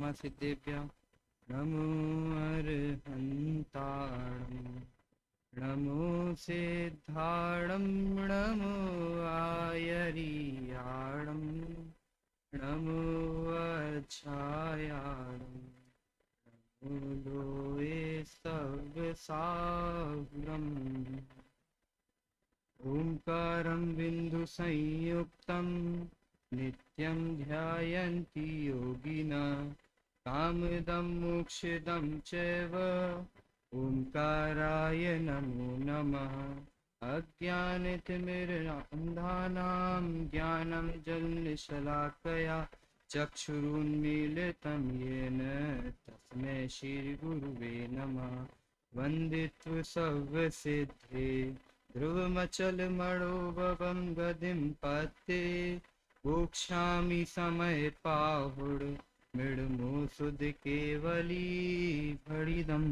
सिद्धेभ्यः नमो अर्हन्ताणं नमो सिद्धाणं नमो आयर्याणं नमो अच्छायाणं नमो लोये सव्यसाग्रम् ओंकारं बिन्दुसंयुक्तं नित्यं ध्यायन्ति योगिनः कामदं मोक्षदं चैव ओंकाराय नमो नमः। अज्ञानतिमिरान्धानां ज्ञानं जलनिशलाकया चक्षुरुन्मीलितं येन तस्मै श्रीगुरुवे नमः। वन्दित्व सर्वसिद्धे ध्रुवमचलमणोभवं गतिं पत्ते मोक्षामि समय पाहुड मृडमो सुध केवली भड़िदम।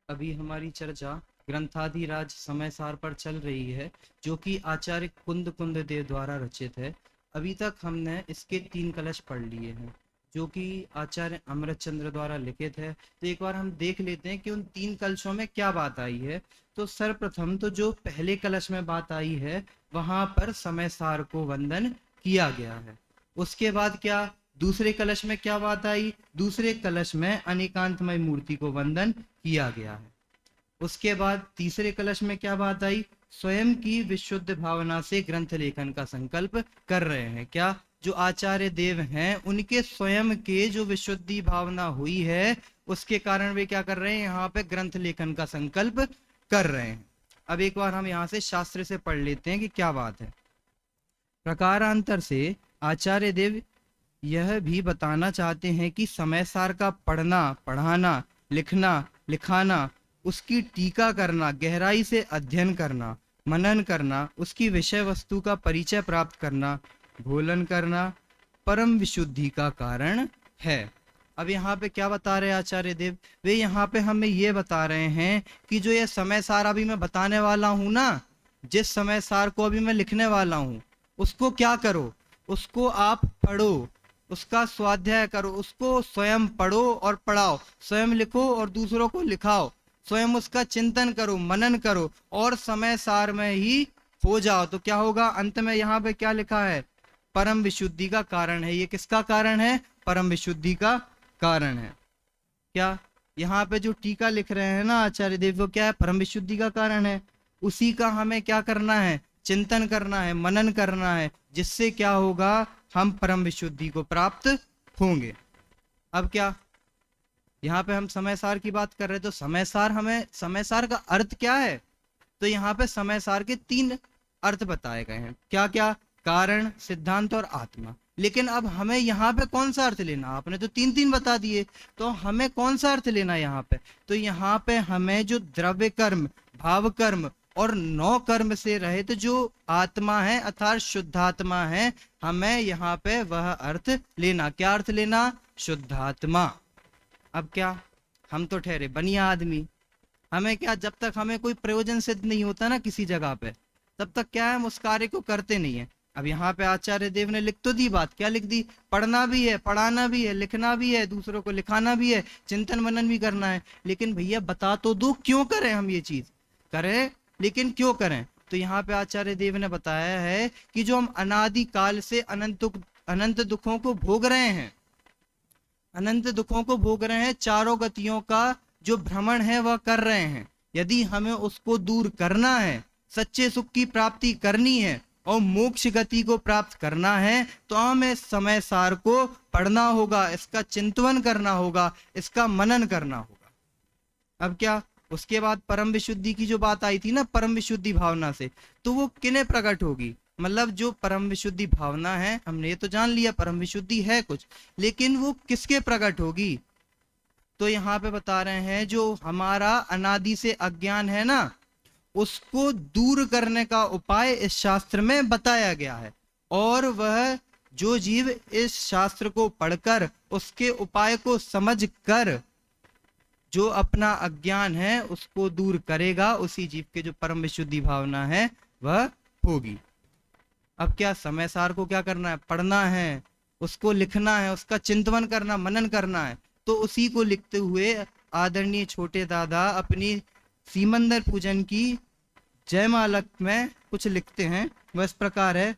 अभी हमारी चर्चा ग्रंथाधिराज समय सार पर चल रही है, जो कि आचार्य कुंद कुंद देव द्वारा रचित है। अभी तक हमने इसके 3 कलश पढ़ लिए हैं, जो कि आचार्य अमृतचंद्र द्वारा लिखित है। तो एक बार हम देख लेते हैं कि उन 3 कलशों में क्या बात आई है। तो सर्वप्रथम तो जो पहले कलश में बात आई है, वहां पर समय सार को वंदन किया गया है। उसके बाद क्या दूसरे कलश में क्या बात आई? दूसरे कलश में अनेकांतमय मूर्ति को वंदन किया गया है। उसके बाद तीसरे कलश में क्या बात आई? स्वयं की विशुद्ध भावना से ग्रंथ लेखन का संकल्प कर रहे हैं। क्या जो आचार्य देव हैं, उनके स्वयं के जो विशुद्धि भावना हुई है, उसके कारण वे क्या कर रहे हैं? यहाँ पे ग्रंथ लेखन का संकल्प कर रहे हैं। अब एक बार हम यहाँ से शास्त्र से पढ़ लेते हैं कि क्या बात है। प्रकारांतर से आचार्य देव यह भी बताना चाहते हैं कि समय सार का पढ़ना, पढ़ाना, लिखना, लिखाना, उसकी टीका करना, गहराई से अध्ययन करना, मनन करना, उसकी विषय वस्तु का परिचय प्राप्त करना, भोलन करना परम विशुद्धि का कारण है। अब यहाँ पे क्या बता रहे हैं आचार्य देव? वे यहाँ पे हमें ये बता रहे हैं कि जो ये समय सार अभी मैं बताने वाला हूँ ना, जिस समय सार को अभी मैं लिखने वाला हूँ, उसको क्या करो? उसको आप पढ़ो, उसका स्वाध्याय करो, उसको स्वयं पढ़ो और पढ़ाओ, स्वयं लिखो और दूसरों को लिखाओ, स्वयं उसका चिंतन करो, मनन करो और समय सार में ही हो जाओ। तो क्या होगा? अंत में यहाँ पे क्या लिखा है? परम विशुद्धि का कारण है। ये किसका कारण है? परम विशुद्धि का कारण है। क्या यहाँ पे जो टीका लिख रहे हैं ना आचार्य देव, वो क्या है? परम विशुद्धि का कारण है। उसी का हमें क्या करना है? चिंतन करना है, मनन करना है, जिससे क्या होगा? हम परम विशुद्धि को प्राप्त होंगे। अब क्या यहाँ पे हम समय सार की बात कर रहे हैं, तो समय सार हमें, समय सार का अर्थ क्या है? तो यहाँ पे समय सार के 3 अर्थ बताए गए हैं। क्या क्या? कारण, सिद्धांत और आत्मा। लेकिन अब हमें यहाँ पे कौन सा अर्थ लेना? आपने तो 3 बता दिए, तो हमें कौन सा अर्थ लेना यहाँ पे? तो यहाँ पे हमें जो द्रव्य कर्म, भाव कर्म और 9 कर्म से रहित जो आत्मा है अर्थात शुद्धात्मा है, हमें यहाँ पे वह अर्थ लेना। क्या अर्थ लेना? शुद्धात्मा। अब क्या, हम तो ठहरे बनिया आदमी, हमें क्या, जब तक हमें कोई प्रयोजन सिद्ध नहीं होता ना किसी जगह पे, तब तक क्या है, हम उस कार्य को करते नहीं है। अब यहाँ पे आचार्य देव ने लिख तो दी बात, क्या लिख दी? पढ़ना भी है, पढ़ाना भी है, लिखना भी है, दूसरों को लिखाना भी है, चिंतन मनन भी करना है। लेकिन भैया बता तो दो, क्यों करें हम ये चीज? करें, लेकिन क्यों करें? तो यहाँ पे आचार्य देव ने बताया है कि जो हम अनादि काल से अनंत दुखों को भोग रहे हैं, अनंत दुखों को भोग रहे हैं, चारों गतियों का जो भ्रमण है वह कर रहे हैं। यदि हमें उसको दूर करना है, सच्चे सुख की प्राप्ति करनी है और मोक्ष गति को प्राप्त करना है, तो हमें समय सार को पढ़ना होगा, इसका चिंतन करना होगा, इसका मनन करना होगा। अब क्या, उसके बाद परम विशुद्धि की जो बात आई थी ना, परम विशुद्धि भावना से, तो वो किन्हें प्रकट होगी? मतलब जो परम विशुद्धि भावना है, हमने ये तो जान लिया परम विशुद्धि है कुछ, लेकिन वो किसके प्रकट होगी? तो यहाँ पे बता रहे हैं जो हमारा अनादि से अज्ञान है ना, उसको दूर करने का उपाय इस शास्त्र में बताया गया है। और वह जो जीव इस शास्त्र को पढ़कर उसके उपाय को समझकर जो अपना अज्ञान है उसको दूर करेगा, उसी जीव के जो परम विशुद्धि भावना है वह होगी। अब क्या, समय सार को क्या करना है? पढ़ना है, उसको लिखना है, उसका चिंतन करना, मनन करना है। तो उसी को लिखते हुए आदरणीय छोटे दादा अपनी सीमंदर पूजन की जयमाला में कुछ लिखते हैं। वह इस प्रकार है।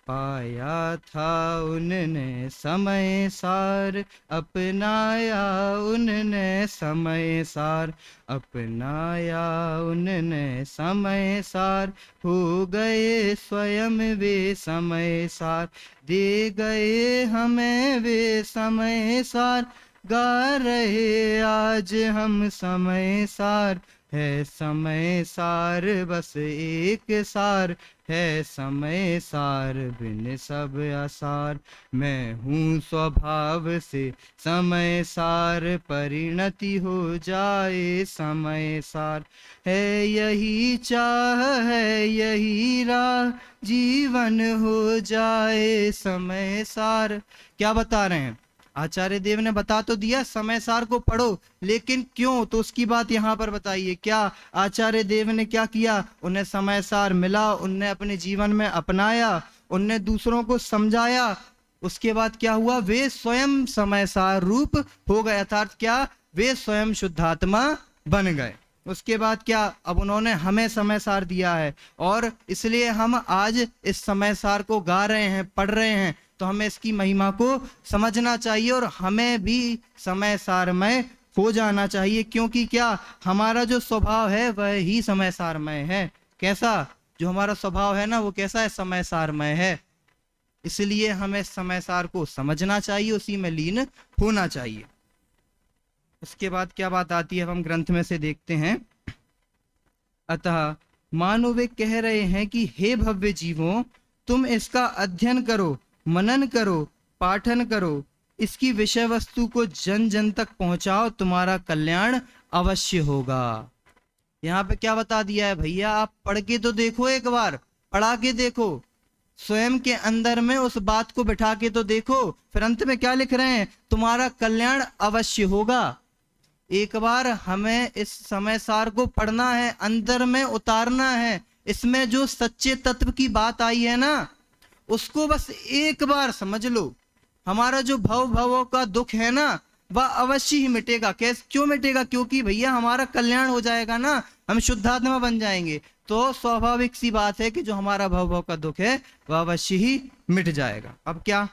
पाया था उनने समय सार, अपनाया उनने समय सार, अपनाया उनने समय सार, हो गए स्वयं वे समय सार, दे गए हमें वे समय सार, गा रहे आज हम समय सार, है समय सार बस एक सार, है समय सार बिन सब आसार, मैं हूँ स्वभाव से समय सार, परिणति हो जाए समय सार, है यही चाह है यही राह, जीवन हो जाए समय सार। क्या बता रहे हैं? आचार्य देव ने बता तो दिया समय सार को पढ़ो, लेकिन क्यों, तो उसकी बात यहाँ पर बताइए। क्या आचार्य देव ने क्या किया? उन्हें समय सार मिला, उनने अपने जीवन में अपनाया, उनने दूसरों को समझाया। उसके बाद क्या हुआ? वे स्वयं समय सार रूप हो गए, अर्थात क्या, वे स्वयं शुद्धात्मा बन गए। उसके बाद क्या? अब उन्होंने हमें समय सार दिया है, और इसलिए हम आज इस समय सार को गा रहे हैं, पढ़ रहे हैं। तो हमें इसकी महिमा को समझना चाहिए और हमें भी समय सारमय हो जाना चाहिए, क्योंकि क्या, हमारा जो स्वभाव है वह ही समय सारमय है। कैसा? जो हमारा स्वभाव है ना, वो कैसा है? समय सारमय है। इसलिए हमें समय सार को समझना चाहिए, उसी में लीन होना चाहिए। उसके बाद क्या बात आती है, हम ग्रंथ में से देखते हैं। अतः मानो वे कह रहे हैं कि हे भव्य जीवों, तुम इसका अध्ययन करो, मनन करो, पाठन करो, इसकी विषय वस्तु को जन जन तक पहुंचाओ, तुम्हारा कल्याण अवश्य होगा। यहाँ पे क्या बता दिया है भैया? आप पढ़ के तो देखो, एक बार पढ़ा के देखो, स्वयं के अंदर में उस बात को बिठा के तो देखो। फिर अंत में क्या लिख रहे हैं? तुम्हारा कल्याण अवश्य होगा। एक बार हमें इस समय सार को पढ़ना है, अंदर में उतारना है। इसमें जो सच्चे तत्व की बात आई है ना, उसको बस एक बार समझ लो। हमारा जो भवों का दुख है ना, वह अवश्य ही मिटेगा। कैसे? क्यों मिटेगा? क्योंकि भैया हमारा कल्याण हो जाएगा ना, हम शुद्धात्मा बन जाएंगे। तो स्वाभाविक सी बात है कि जो हमारा भव का दुख है वह अवश्य ही मिट जाएगा। अब क्या,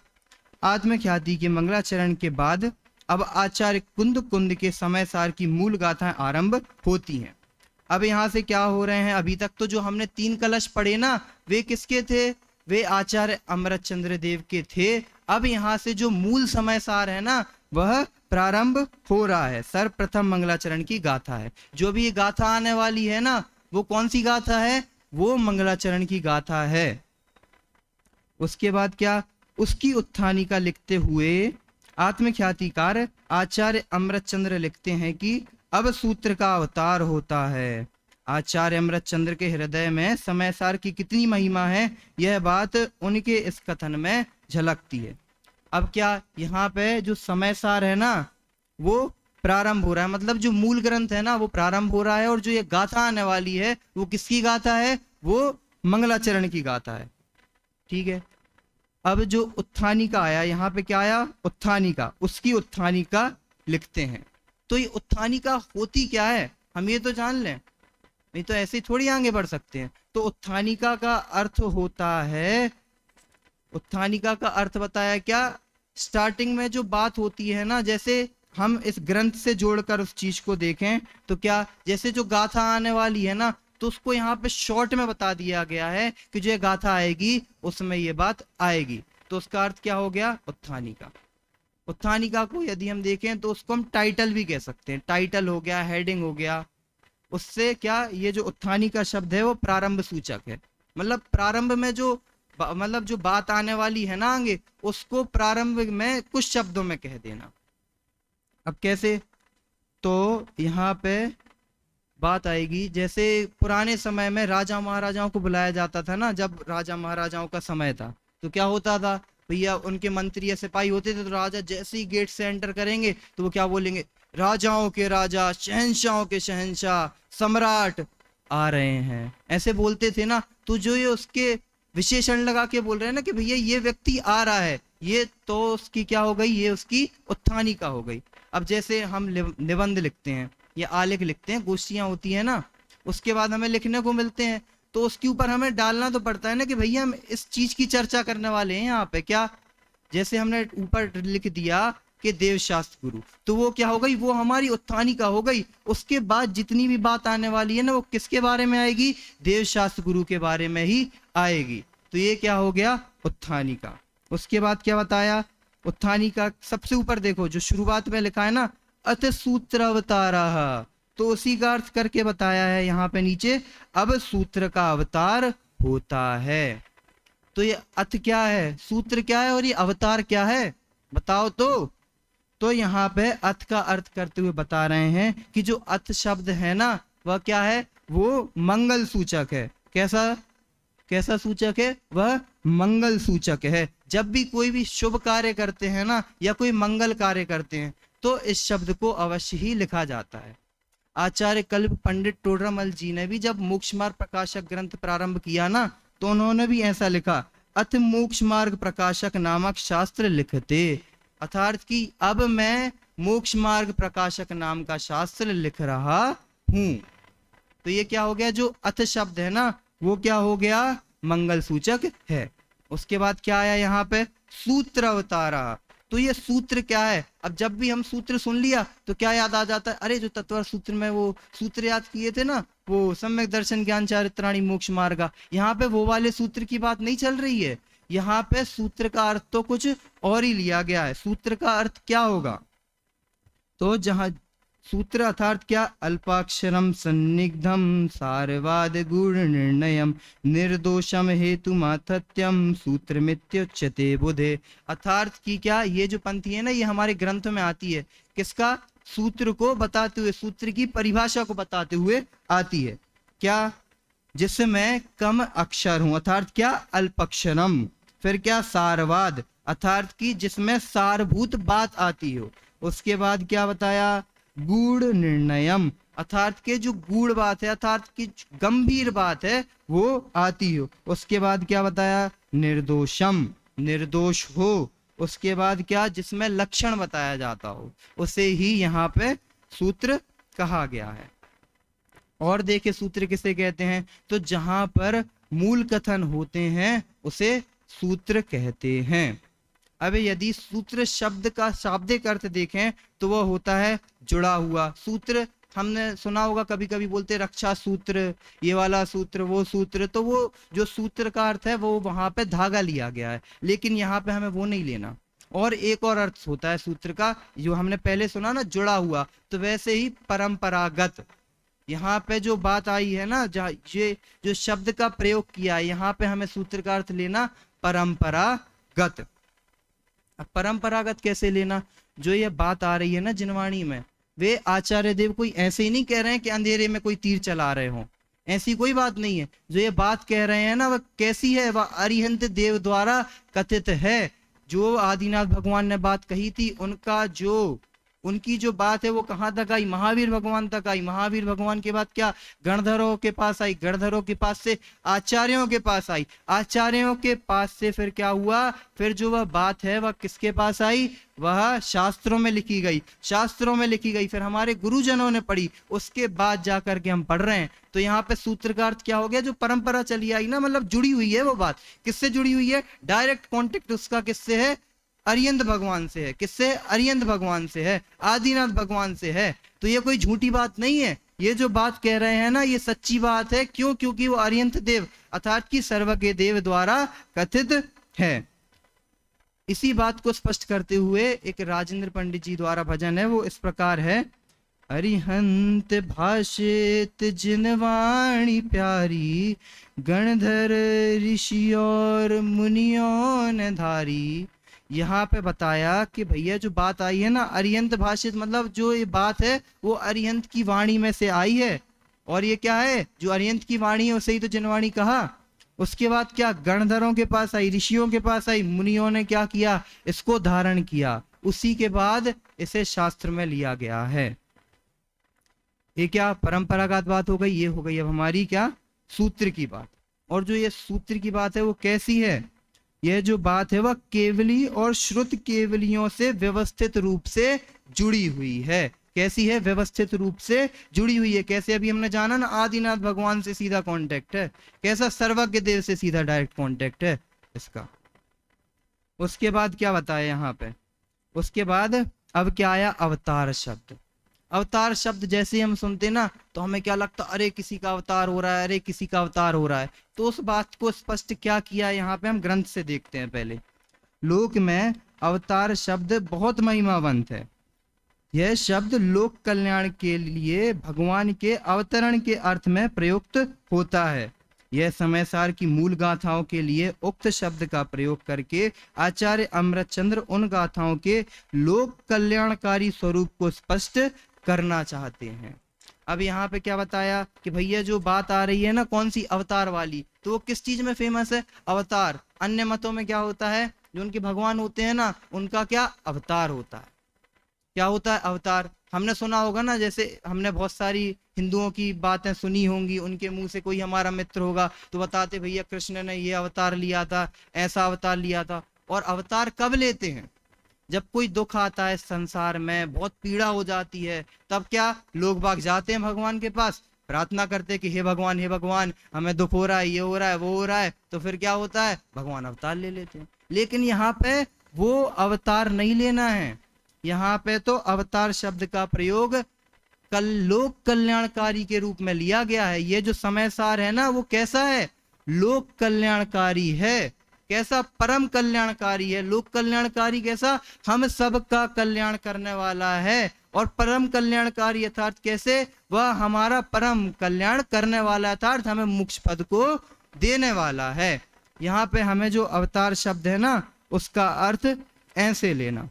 आत्मख्याति के मंगलाचरण के बाद अब आचार्य कुंद कुंद के समय सार की मूल गाथाएं आरंभ होती हैं। अब यहाँ से क्या हो रहे हैं? अभी तक तो जो हमने 3 कलश पढ़े ना, वे किसके थे? वे आचार्य अमृत चंद्र देव के थे। अब यहाँ से जो मूल समय सार है ना, वह प्रारंभ हो रहा है। सर्वप्रथम मंगलाचरण की गाथा है। जो भी ये गाथा आने वाली है ना, वो कौन सी गाथा है? वो मंगलाचरण की गाथा है। उसके बाद क्या, उसकी उत्थानिका लिखते हुए आत्मख्यातिकार आचार्य अमृतचंद्र लिखते हैं कि अब सूत्र का अवतार होता है। आचार्य अमृतचंद्र के हृदय में समय सार की कितनी महिमा है, यह बात उनके इस कथन में झलकती है। अब क्या, यहाँ पे जो समय सार है ना, वो प्रारंभ हो रहा है, मतलब जो मूल ग्रंथ है ना वो प्रारंभ हो रहा है। और जो ये गाथा आने वाली है वो किसकी गाथा है? वो मंगलाचरण की गाथा है। ठीक है। अब जो उत्थानिका आया, यहाँ पे क्या आया? उत्थानिका। उसकी उत्थानिका लिखते हैं। तो ये उत्थानिका होती क्या है, हम ये तो जान लें, नहीं तो ऐसे ही थोड़ी आगे बढ़ सकते हैं। तो उत्थानिका का अर्थ होता है, उत्थानिका का अर्थ बताया क्या? स्टार्टिंग में जो बात होती है ना, जैसे हम इस ग्रंथ से जोड़कर उस चीज को देखें तो क्या, जैसे जो गाथा आने वाली है ना, तो उसको यहाँ पे शॉर्ट में बता दिया गया है कि जो गाथा आएगी उसमें ये बात आएगी। तो उसका अर्थ क्या हो गया? उत्थानिका। उत्थानिका को यदि हम देखें तो उसको हम टाइटल भी कह सकते हैं। टाइटल हो गया, हेडिंग हो गया। उससे क्या, ये जो उत्थानिका शब्द है वो प्रारंभ सूचक है। मतलब प्रारंभ में जो मतलब जो बात आने वाली है ना आगे, उसको प्रारंभ में कुछ शब्दों में कह देना। अब कैसे? तो यहाँ पे बात आएगी, जैसे पुराने समय में राजा महाराजाओं को बुलाया जाता था ना, जब राजा महाराजाओं का समय था तो क्या होता था भैया, उनके मंत्री या सिपाही होते थे, तो राजा जैसे ही गेट से एंटर करेंगे तो वो क्या बोलेंगे? राजाओं के राजा, शहंशाहों के शहंशाह, सम्राट आ रहे हैं, ऐसे बोलते थे ना। तो जो ये उसके विशेषण लगा के बोल रहे हैं ना कि भैया ये व्यक्ति आ रहा है, ये तो उसकी क्या हो गई, ये उसकी उत्थानिका हो गई। अब जैसे हम निबंध लिखते हैं या आलेख लिखते हैं, गोष्ठियां होती है ना, उसके बाद हमें लिखने को मिलते हैं, तो उसके ऊपर हमें डालना तो पड़ता है ना कि भैया हम इस चीज की चर्चा करने वाले हैं यहाँ पे। क्या, जैसे हमने ऊपर लिख दिया कि देवशास्त्र गुरु, तो वो क्या हो गई, वो हमारी उत्थानिका हो गई। उसके बाद जितनी भी बात आने वाली है ना, वो किसके बारे में आएगी, देवशास्त्र गुरु के बारे में ही आएगी। तो ये क्या हो गया, उत्थानिका। उसके बाद क्या बताया, उत्थानिका सबसे ऊपर देखो जो शुरुआत में लिखा है ना, अथ सूत्र अवतारा, तो उसी का अर्थ करके बताया है यहाँ पे नीचे, अब सूत्र का अवतार होता है। तो ये अथ क्या है, सूत्र क्या है, और ये अवतार क्या है, बताओ तो यहाँ पे अथ का अर्थ करते हुए बता रहे हैं कि जो अथ शब्द है ना, वह क्या है, वो मंगल सूचक है। कैसा सूचक है, वह मंगल सूचक है। जब भी कोई भी शुभ कार्य करते हैं ना, या कोई मंगल कार्य करते हैं, तो इस शब्द को अवश्य ही लिखा जाता है। आचार्य कल्प पंडित टोडरमल जी ने भी जब मोक्ष मार्ग प्रकाशक ग्रंथ प्रारंभ किया ना, तो उन्होंने भी ऐसा लिखा, अथ मोक्ष मार्ग प्रकाशक नामक शास्त्र लिखते, अर्थात कि अब मैं मोक्ष मार्ग प्रकाशक नाम का शास्त्र लिख रहा हूं। तो ये क्या हो गया, जो अथ शब्द है ना, वो क्या हो गया, मंगल सूचक है। उसके बाद क्या आया यहाँ पे, सूत्र अवतारा। तो ये सूत्र क्या है, अब जब भी हम सूत्र सुन लिया तो क्या याद आ जाता है, अरे जो तत्व सूत्र में वो सूत्र याद किए थे ना, वो सम्यक दर्शन ज्ञान चारित्राणी मोक्ष मार्ग, यहाँ पे वो वाले सूत्र की बात नहीं चल रही है। यहाँ पे सूत्र का अर्थ तो कुछ और ही लिया गया है। सूत्र का अर्थ क्या होगा, तो जहां सूत्र अर्थात क्या, अल्पाक्षरम सन्निग्धम सारवाद गुण निर्णयम निर्दोषम हेतु माथत्यम सूत्र मित्युच्यते बुधे। अर्थात की क्या, ये जो पंक्ति है ना, ये हमारे ग्रंथ में आती है, किसका, सूत्र को बताते हुए, सूत्र की परिभाषा को बताते हुए आती है। क्या, जिसमें कम अक्षर हूं, अर्थात क्या, अल्पक्षरम। फिर क्या, सारवाद, अर्थात की जिसमें सारभूत बात आती हो। उसके बाद क्या बताया, गूढ़ निर्णयम, अर्थात के जो गूढ़ बात है, अर्थात की गंभीर बात है, वो आती हो। उसके बाद क्या बताया, निर्दोषम, निर्दोष हो। उसके बाद क्या, जिसमें लक्षण बताया जाता हो, उसे ही यहाँ पे सूत्र कहा गया है। और देखे सूत्र किसे कहते हैं, तो जहां पर मूल कथन होते हैं उसे सूत्र कहते हैं। अब यदि सूत्र शब्द का शाब्दिक अर्थ देखें तो वह होता है जुड़ा हुआ। सूत्र हमने सुना होगा, कभी कभी बोलते रक्षा सूत्र, ये वाला सूत्र, वो सूत्र, तो वो जो सूत्र का अर्थ है वो वहां पे धागा लिया गया है, लेकिन यहाँ पे हमें वो नहीं लेना। और एक और अर्थ होता है सूत्र का, जो हमने पहले सुना ना, जुड़ा हुआ, तो वैसे ही परंपरागत। यहाँ पे जो बात आई है ना, ये जो शब्द का प्रयोग किया है, यहाँ पे हमें सूत्र का अर्थ लेना परंपरागत। अब परंपरागत कैसे लेना, जो ये बात आ रही है ना जिनवाणी में, वे आचार्य देव कोई ऐसे ही नहीं कह रहे हैं कि अंधेरे में कोई तीर चला रहे हो, ऐसी कोई बात नहीं है। जो ये बात कह रहे हैं ना, वह कैसी है, वह अरिहंत देव द्वारा कथित है। जो आदिनाथ भगवान ने बात कही थी, उनकी जो बात है वो कहाँ तक आई, महावीर भगवान तक आई। महावीर भगवान के बाद क्या, गणधरों के पास आई, गणधरों के पास से आचार्यों के पास आई, आचार्यों के पास से फिर क्या हुआ, फिर जो वह बात है वह किसके पास आई, वह शास्त्रों में लिखी गई, शास्त्रों में लिखी गई, फिर हमारे गुरुजनों ने पढ़ी, उसके बाद जाकर के हम पढ़ रहे हैं। तो यहाँ पे सूत्र का अर्थ क्या हो गया, जो परंपरा चली आई ना, मतलब जुड़ी हुई है वो बात, किससे जुड़ी हुई है, डायरेक्ट कॉन्टेक्ट उसका किससे है, अरिहंत भगवान से है। किससे, अरिहंत भगवान से है, आदिनाथ भगवान से है। तो ये कोई झूठी बात नहीं है, ये जो बात कह रहे हैं ना, ये सच्ची बात है। क्यों, क्योंकि वो अरिहंत देव अर्थात कि सर्व के देव द्वारा कथित है। इसी बात को स्पष्ट करते हुए एक राजेंद्र पंडित जी द्वारा भजन है, वो इस प्रकार है, अरिहंत भाषित जिनवाणी प्यारी, गणधर ऋषि और मुनियों ने धारी। यहाँ पे बताया कि भैया जो बात आई है ना, अरिहंत भाषित, मतलब जो ये बात है वो अरिहंत की वाणी में से आई है। और ये क्या है, जो अरिहंत की वाणी है उसे ही तो जिनवाणी कहा। उसके बाद क्या, गणधरों के पास आई, ऋषियों के पास आई, मुनियों ने क्या किया, इसको धारण किया, उसी के बाद इसे शास्त्र में लिया गया है। ये क्या परंपरागत बात हो गई, ये हो गई अब हमारी क्या, सूत्र की बात। और जो ये सूत्र की बात है वो कैसी है, यह जो बात है वह केवली और श्रुत केवलियों से व्यवस्थित रूप से जुड़ी हुई है। कैसी है? व्यवस्थित रूप से जुड़ी हुई है। कैसे? अभी हमने जाना ना, आदिनाथ भगवान से सीधा कांटेक्ट है। कैसा? सर्वज्ञ देव से सीधा डायरेक्ट कांटेक्ट है इसका। उसके बाद क्या बताया यहाँ पे, उसके बाद अब क्या आया? अवतार शब्द। अवतार शब्द जैसे हम सुनते ना तो हमें क्या लगता, अरे किसी का अवतार हो रहा है, अरे किसी का अवतार हो रहा है। तो उस बात को स्पष्ट क्या किया यहाँ पे, हम ग्रंथ से देखते हैं पहले। लोक में अवतार शब्द बहुत महिमावंत है। यह शब्द लोक कल्याण के लिए भगवान के अवतरण के अर्थ में प्रयुक्त होता है। यह समय सार की मूल गाथाओं के लिए उक्त शब्द का प्रयोग करके आचार्य अमृतचंद्र उन गाथाओं के लोक कल्याणकारी स्वरूप को स्पष्ट करना चाहते हैं। अब यहाँ पे क्या बताया कि भैया जो बात आ रही है ना, कौन सी? अवतार वाली। तो वो किस चीज में फेमस है? अवतार। अन्य मतों में क्या होता है, जो उनके भगवान होते हैं ना, उनका क्या? अवतार होता है। क्या होता है? अवतार। हमने सुना होगा ना, जैसे हमने बहुत सारी हिंदुओं की बातें सुनी होंगी, उनके मुंह से कोई हमारा मित्र होगा तो बताते भैया कृष्ण ने ये अवतार लिया था, ऐसा अवतार लिया था। और अवतार कब लेते हैं? जब कोई दुख आता है संसार में, बहुत पीड़ा हो जाती है, तब क्या लोग बाग जाते हैं भगवान के पास, प्रार्थना करते कि हे भगवान हमें दुख हो रहा है, ये हो रहा है, वो हो रहा है। तो फिर क्या होता है? भगवान अवतार ले लेते हैं। लेकिन यहाँ पे वो अवतार नहीं लेना है। यहाँ पे तो अवतार शब्द का प्रयोग लोक कल्याणकारी के रूप में लिया गया है। ये जो समय सार है ना, वो कैसा है? लोक कल्याणकारी है। कैसा? परम कल्याणकारी है। लोक कल्याणकारी कैसा? हम सबका कल्याण करने वाला है। और परम कल्याणकारी अर्थात कैसे? वह हमारा परम कल्याण करने वाला अर्थात हमें मोक्ष पद को देने वाला है। यहाँ पे हमें जो अवतार शब्द है ना, उसका अर्थ ऐसे लेना।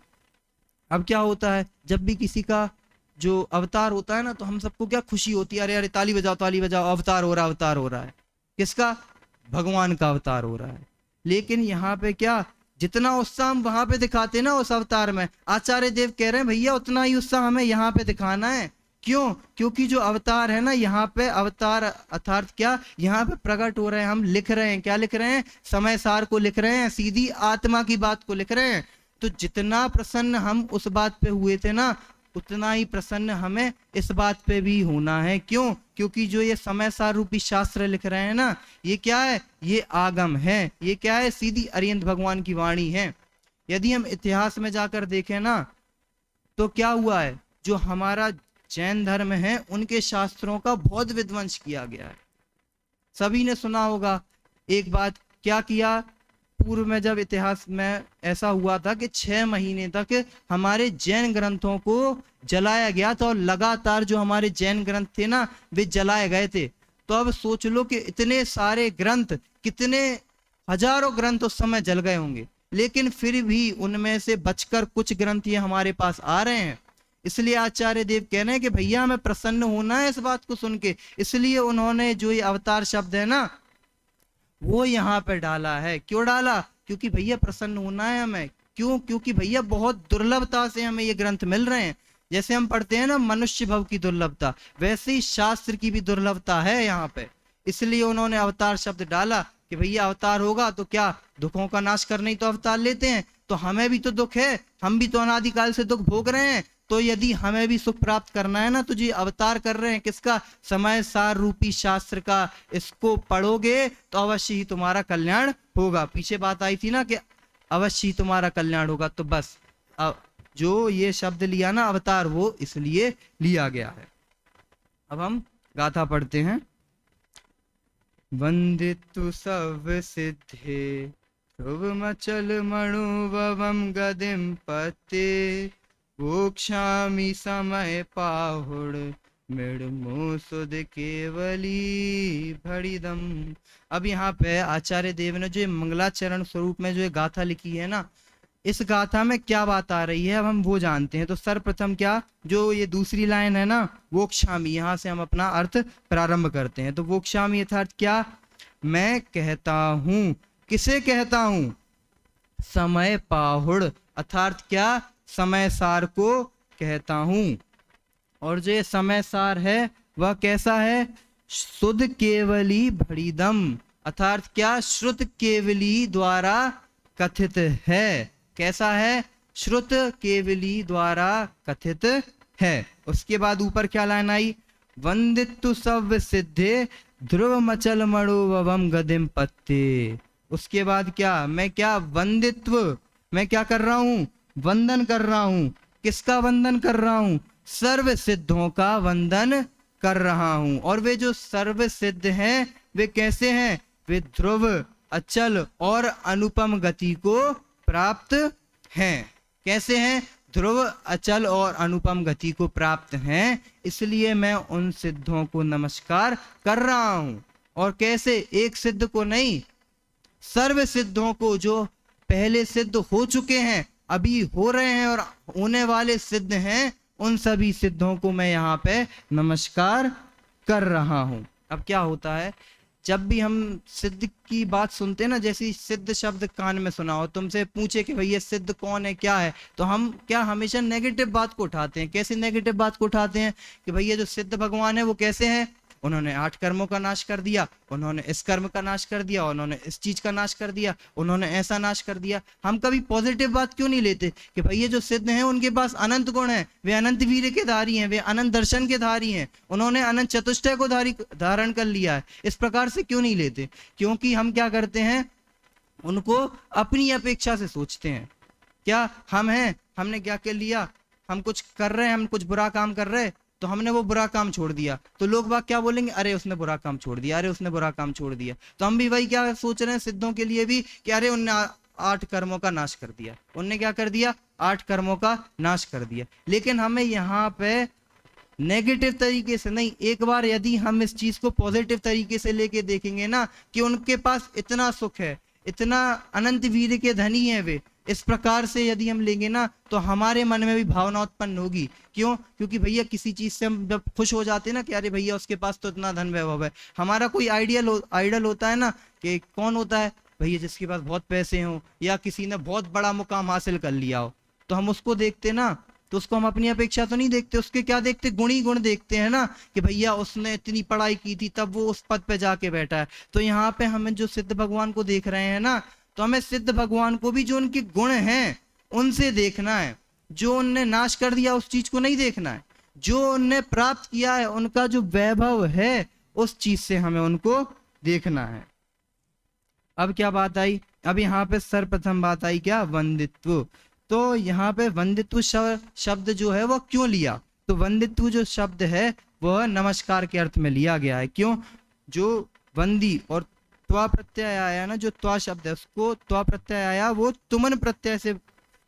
अब क्या होता है, जब भी किसी का जो अवतार होता है ना, तो हम सबको क्या खुशी होती है, अरे अरे ताली बजाओ ताली बजाओ, अवतार हो रहा है, अवतार हो रहा है। किसका? भगवान का अवतार हो रहा है। लेकिन यहाँ पे क्या, जितना उत्साह हम वहां पे दिखाते ना उस अवतार में, आचार्य देव कह रहे हैं भैया उतना ही उत्साह हमें यहाँ पे दिखाना है। क्यों? क्योंकि जो अवतार है ना, यहाँ पे अवतार अर्थात क्या, यहाँ पे प्रकट हो रहे हैं, हम लिख रहे हैं। क्या लिख रहे हैं? समय सार को लिख रहे हैं, सीधी आत्मा की बात को लिख रहे हैं। तो जितना प्रसन्न हम उस बात पे हुए थे ना, उतना ही प्रसन्न हमें इस बात पे भी होना है। क्यों? क्योंकि जो ये समय सार रूपी शास्त्र लिख रहे हैं ना, ये क्या है? ये आगम है। ये क्या है? सीधी अरिहंत भगवान की वाणी है। यदि हम इतिहास में जाकर देखें ना, तो क्या हुआ है, जो हमारा जैन धर्म है, उनके शास्त्रों का बहुत विध्वंस किया गया है। सभी ने सुना होगा एक बात, क्या किया पूर्व में, जब इतिहास में ऐसा हुआ था कि 6 महीने तक हमारे जैन ग्रंथों को जलाया गया था, और लगातार जो हमारे जैन ग्रंथ थे ना, वे जलाए गए थे। तो अब सोच लो कि इतने सारे ग्रंथ, कितने हजारों ग्रंथ उस समय जल गए होंगे, लेकिन फिर भी उनमें से बचकर कुछ ग्रंथ ये हमारे पास आ रहे हैं। इसलिए आचार्य देव कह रहे हैं कि भैया हमें प्रसन्न होना है इस बात को सुन के। इसलिए उन्होंने जो ये अवतार शब्द है ना, वो यहाँ पे डाला है। क्यों डाला? क्योंकि भैया प्रसन्न होना है हमें। क्यों? क्योंकि भैया बहुत दुर्लभता से हमें ये ग्रंथ मिल रहे हैं। जैसे हम पढ़ते हैं ना मनुष्य भव की दुर्लभता, वैसे ही शास्त्र की भी दुर्लभता है यहाँ पे। इसलिए उन्होंने अवतार शब्द डाला कि भैया अवतार होगा तो क्या, दुखों का नाश करने ही तो अवतार लेते हैं। तो हमें भी तो दुख है, हम भी तो अनादिकाल से दुख भोग रहे हैं। तो यदि हमें भी सुख प्राप्त करना है ना, तो जी अवतार कर रहे हैं किसका? समय सार रूपी शास्त्र का। इसको पढ़ोगे तो अवश्य ही तुम्हारा कल्याण होगा। पीछे बात आई थी ना कि अवश्य ही तुम्हारा कल्याण होगा। तो बस जो ये शब्द लिया ना अवतार, वो इसलिए लिया गया है। अब हम गाथा पढ़ते हैं। वंदितु सब सिद्धे ध्रुवमचल मणुवम गदिम पते, वोक्षामि समय पाहुड़ मृडमो सुध केवली भड़िदम। अब यहाँ पे आचार्य देव ने जो मंगलाचरण स्वरूप में जो ये गाथा लिखी है ना, इस गाथा में क्या बात आ रही है, अब हम वो जानते हैं। तो सर्वप्रथम क्या, जो ये दूसरी लाइन है ना, वोक्षामि, यहाँ से हम अपना अर्थ प्रारंभ करते हैं। तो वोक्षामि अर्थात क्या? मैं कहता हूँ। किसे कहता हूँ? समय पाहुड़ अर्थात क्या? समय सार को कहता हूं। और जो ये समय सार है वह कैसा है? शुद्ध केवली भड़िदम अर्थात क्या, श्रुत केवली द्वारा कथित है। कैसा है? श्रुत केवली द्वारा कथित है। उसके बाद ऊपर क्या लाइन आई? वंदित्तु सव्य सिद्धे ध्रुव मचल मणुवम गदिम पत्ते। उसके बाद क्या? मैं क्या वंदित्व, मैं क्या कर रहा हूं? वंदन कर रहा हूं। किसका वंदन कर रहा हूं? सर्व सिद्धों का वंदन कर रहा हूं। और वे जो सर्व सिद्ध हैं वे कैसे हैं? वे ध्रुव, अचल और अनुपम गति को प्राप्त हैं। कैसे हैं? ध्रुव, अचल और अनुपम गति को प्राप्त हैं, इसलिए मैं उन सिद्धों को नमस्कार कर रहा हूं। और कैसे? एक सिद्ध को नहीं, सर्व सिद्धों को, जो पहले सिद्ध हो चुके हैं, अभी हो रहे हैं और होने वाले सिद्ध हैं, उन सभी सिद्धों को मैं यहाँ पे नमस्कार कर रहा हूं। अब क्या होता है, जब भी हम सिद्ध की बात सुनते हैं ना, जैसे सिद्ध शब्द कान में सुना हो, तुमसे पूछे कि भैया सिद्ध कौन है, क्या है, तो हम क्या हमेशा नेगेटिव बात को उठाते हैं। कैसे नेगेटिव बात को उठाते हैं? कि भैया जो सिद्ध भगवान है वो कैसे हैं? उन्होंने 8 कर्मों का नाश कर दिया, उन्होंने इस कर्म का नाश कर दिया, उन्होंने इस चीज का नाश कर दिया, उन्होंने ऐसा नाश कर दिया। हम कभी पॉजिटिव बात क्यों नहीं लेते कि भैया जो सिद्ध हैं उनके पास अनंत गुण है, वे अनंत वीर्य के धारी हैं, वे अनंत दर्शन के धारी हैं, उन्होंने अनंत चतुष्टय को धारण कर लिया है। इस प्रकार से क्यों नहीं लेते? क्योंकि हम क्या करते हैं, उनको अपनी अपेक्षा से सोचते हैं। क्या हम हैं, हमने क्या कर लिया, हम कुछ कर रहे हैं, हम कुछ बुरा काम कर रहे हैं, तो हमने वो बुरा काम छोड़ दिया, तो लोग बाग क्या बोलेंगे? अरे उसने बुरा काम छोड़ दिया, अरे उसने बुरा काम छोड़ दिया। तो हम भी वही क्या सोच रहे हैं सिद्धों के लिए भी, कि अरे उनने 8 कर्मों का नाश कर दिया, उनने क्या कर दिया? 8 कर्मों का नाश कर दिया। लेकिन हमें यहाँ पे नेगेटिव तरीके से नहीं, एक बार यदि हम इस चीज को पॉजिटिव तरीके से लेके देखेंगे ना, कि उनके पास इतना सुख है, इतना अनंत वीर्य के धनी है वे, इस प्रकार से यदि हम लेंगे ना, तो हमारे मन में भी भावना उत्पन्न होगी। क्यों? क्योंकि भैया किसी चीज से हम जब खुश हो जाते हैं ना, कि अरे भैया उसके पास तो इतना धन वैभव है, हमारा कोई आइडल होता है ना, कि कौन होता है? भैया जिसके पास बहुत पैसे हो, या किसी ने बहुत बड़ा मुकाम हासिल कर लिया हो, तो हम उसको देखते ना, तो उसको हम अपनी अपेक्षा तो नहीं देखते, उसके क्या देखते? गुण ही गुण देखते हैं ना, कि भैया उसने इतनी पढ़ाई की थी तब वो उस पद पे जाके बैठा है। तो यहाँ पे हमें जो सिद्ध भगवान को देख रहे हैं ना, तो हमें सिद्ध भगवान को भी जो उनके गुण हैं उनसे देखना है। जो उनने नाश कर दिया उस चीज को नहीं देखना है, जो उनने प्राप्त किया है, उनका जो वैभव है, उस चीज से हमें उनको देखना है। अब क्या बात आई? अब यहाँ पे सर्वप्रथम बात आई क्या? वंदित्व। तो यहाँ पे वंदित्व शब्द जो है वो क्यों लिया? तो वंदित्व जो शब्द है वह नमस्कार के अर्थ में लिया गया है। क्यों? जो वंदी और त्वा प्रत्यय आया ना, जो त्वा शब्द है उसको त्वा प्रत्यय आया, वो तुमन प्रत्यय से,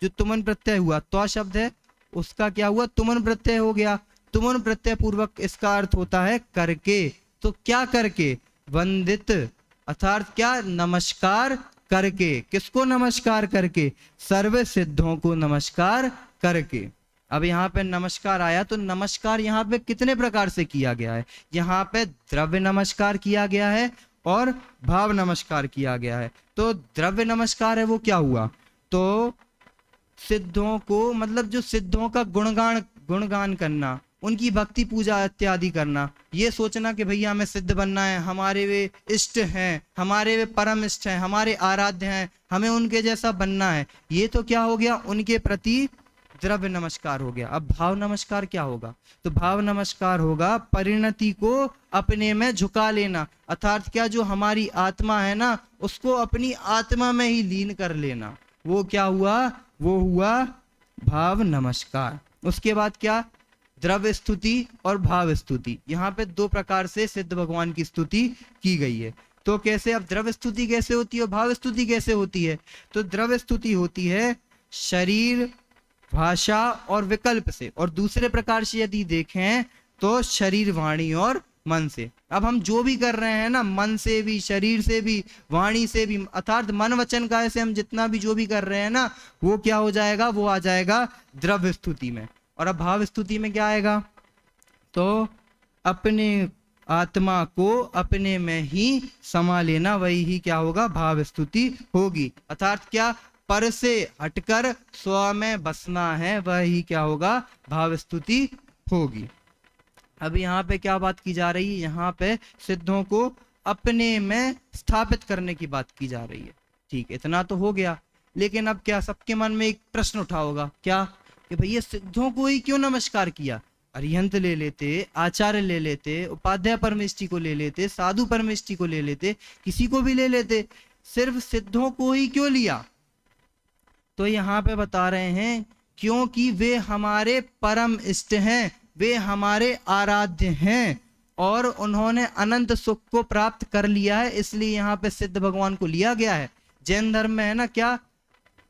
जो तुमन प्रत्यय हुआ, त्वा शब्द है उसका क्या हुआ? तुमन प्रत्यय हो गया। तुमन प्रत्यय पूर्वक इसका अर्थ होता है करके। तो क्या करके? वंदित, अर्थात क्या? नमस्कार करके। किसको नमस्कार करके? सर्व सिद्धों को नमस्कार करके। अब यहाँ पे नमस्कार आया, तो नमस्कार यहाँ पे कितने प्रकार से किया गया है? यहाँ पे द्रव्य नमस्कार किया गया है और भाव नमस्कार किया गया है। तो द्रव्य नमस्कार है वो क्या हुआ? तो सिद्धों को, मतलब जो सिद्धों का गुणगान करना, उनकी भक्ति पूजा इत्यादि करना, ये सोचना कि भैया हमें सिद्ध बनना है, हमारे वे इष्ट हैं, हमारे वे परम इष्ट हैं, हमारे आराध्य हैं, हमें उनके जैसा बनना है, ये तो क्या हो गया? उनके प्रति द्रव्य नमस्कार हो गया। अब भाव नमस्कार क्या होगा? तो भाव नमस्कार होगा परिणति को अपने में झुका लेना, अर्थात क्या? जो हमारी आत्मा है ना, उसको अपनी आत्मा में ही लीन कर लेना। वो क्या हुआ? वो हुआ भाव नमस्कार। उसके बाद क्या? द्रव्य स्तुति और भाव स्तुति। यहाँ पे 2 प्रकार से सिद्ध भगवान की स्तुति की गई है। तो कैसे? अब द्रव्य स्तुति कैसे होती है और भाव स्तुति कैसे होती है? तो द्रव्य स्तुति होती है शरीर, भाषा और विकल्प से, और दूसरे प्रकार से यदि देखें तो शरीर, वाणी और मन से। अब हम जो भी कर रहे हैं ना, मन से भी, शरीर से भी, वाणी से भी, अर्थात मन वचन काया से हम जितना भी जो भी कर रहे हैं ना, वो क्या हो जाएगा? वो आ जाएगा द्रव्य स्तुति में। और अब भाव स्तुति में क्या आएगा? तो अपने आत्मा को अपने में ही समा लेना, वही ही क्या होगा? भाव स्तुति होगी। अर्थात क्या? पर से हटकर स्व में बसना है, वही क्या होगा? भाव स्तुति होगी। अब यहाँ पे क्या बात की जा रही है? यहाँ पे सिद्धों को अपने में स्थापित करने की बात की जा रही है। ठीक, इतना तो हो गया, लेकिन अब क्या सबके मन में एक प्रश्न उठा होगा, क्या कि भैया सिद्धों को ही क्यों नमस्कार किया? अरिहंत ले लेते, आचार्य ले लेते, उपाध्याय परमेष्ठी को ले लेते, साधु परमेष्ठी को ले लेते, किसी को भी ले लेते, सिर्फ सिद्धों को ही क्यों लिया? तो यहाँ पे बता रहे हैं क्योंकि वे हमारे परम इष्ट हैं, वे हमारे आराध्य हैं और उन्होंने अनंत सुख को प्राप्त कर लिया है, इसलिए यहाँ पे सिद्ध भगवान को लिया गया है। जैन धर्म में है ना, क्या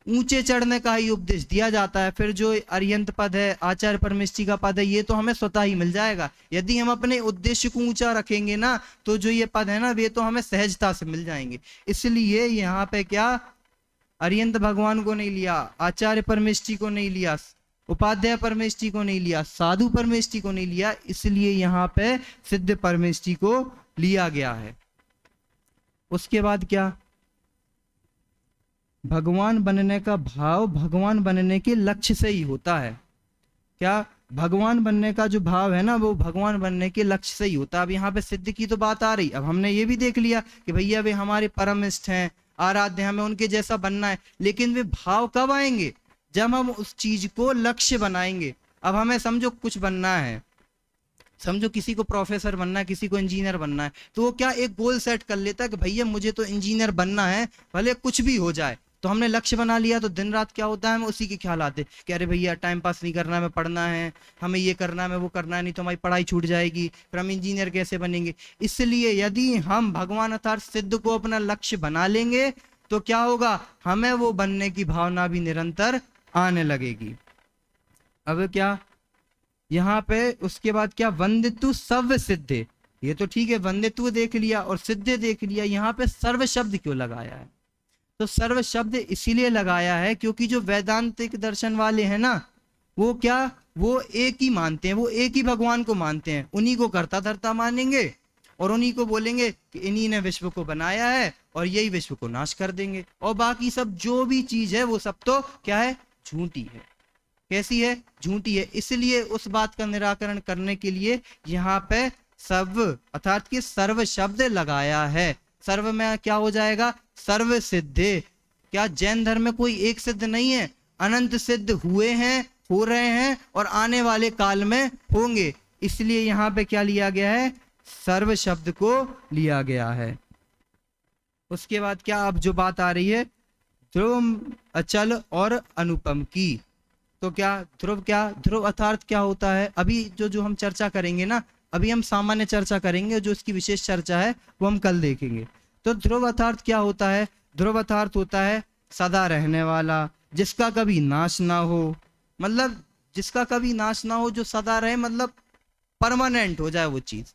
ऊंचे चढ़ने का ही उपदेश दिया जाता है, फिर जो अरिहंत पद है, आचार्य परमेष्ठी का पद है, ये तो हमें स्वतः ही मिल जाएगा। यदि हम अपने उद्देश्य को ऊंचा रखेंगे ना, तो जो ये पद है ना, वे तो हमें सहजता से मिल जाएंगे। इसलिए यहाँ पे क्या अरिहंत भगवान को नहीं लिया, आचार्य परमेष्ठी को नहीं लिया, उपाध्याय परमेष्ठी को नहीं लिया, साधु परमेष्ठी को नहीं लिया, इसलिए यहाँ पे सिद्ध परमेष्ठी को लिया गया है। उसके बाद क्या, भगवान बनने का भाव भगवान बनने के लक्ष्य से ही होता है। क्या भगवान बनने का जो भाव है ना, वो भगवान बनने के लक्ष्य से ही होता है। अब यहाँ पे सिद्ध की तो बात आ रही, अब हमने ये भी देख लिया कि भैया वे हमारे परम इष्ट हैं, आराध्य, हमें उनके जैसा बनना है, लेकिन वे भाव कब आएंगे? जब हम उस चीज को लक्ष्य बनाएंगे। अब हमें समझो कुछ बनना है, समझो किसी को प्रोफेसर बनना है, किसी को इंजीनियर बनना है, तो वो क्या एक गोल सेट कर लेता है कि भैया मुझे तो इंजीनियर बनना है, भले कुछ भी हो जाए। तो हमने लक्ष्य बना लिया, तो दिन रात क्या होता है, हमें उसी के ख्याल आते कि अरे भैया टाइम पास नहीं करना है, हमें पढ़ना है, हमें ये करना है, हमें वो करना है, नहीं तो हमारी पढ़ाई छूट जाएगी, फिर हम इंजीनियर कैसे बनेंगे। इसलिए यदि हम भगवान अर्थात सिद्ध को अपना लक्ष्य बना लेंगे तो क्या होगा, हमें वो बनने की भावना भी निरंतर आने लगेगी। अब क्या यहाँ पे उसके बाद क्या, वंदितु सर्व सिद्धे, ये तो ठीक है, वंदित्व देख लिया और सिद्धे देख लिया, यहाँ पे सर्व शब्द क्यों लगाया है? तो सर्व शब्द इसीलिए लगाया है क्योंकि जो वैदांतिक दर्शन वाले हैं ना, वो क्या, वो एक ही मानते हैं, वो एक ही भगवान को मानते हैं, उन्हीं को कर्ता धर्ता मानेंगे और उन्हीं को बोलेंगे कि इन्हीं ने विश्व को बनाया है और यही विश्व को नाश कर देंगे, और बाकी सब जो भी चीज है वो सब तो क्या है, झूठी है। कैसी है, झूठी है। इसलिए उस बात का निराकरण करने के लिए यहाँ पे सर्व अर्थात कि सर्व शब्द लगाया है। सर्व में क्या हो जाएगा, सर्व सिद्धे। क्या जैन धर्म में कोई एक सिद्ध नहीं है, अनंत सिद्ध हुए हैं, हो रहे हैं और आने वाले काल में होंगे। इसलिए यहाँ पे क्या लिया गया है, सर्व शब्द को लिया गया है। उसके बाद क्या, अब जो बात आ रही है ध्रुव, अचल और अनुपम की, तो क्या ध्रुव, क्या ध्रुव अर्थात क्या होता है, अभी जो हम चर्चा करेंगे ना, अभी हम सामान्य चर्चा करेंगे, जो इसकी विशेष चर्चा है वो हम कल देखेंगे। तो ध्रुव अर्थात क्या होता है, ध्रुव अर्थात होता है सदा रहने वाला, जिसका कभी नाश ना हो, मतलब जिसका कभी नाश ना हो, जो सदा रहे, मतलब परमानेंट हो जाए वो चीज।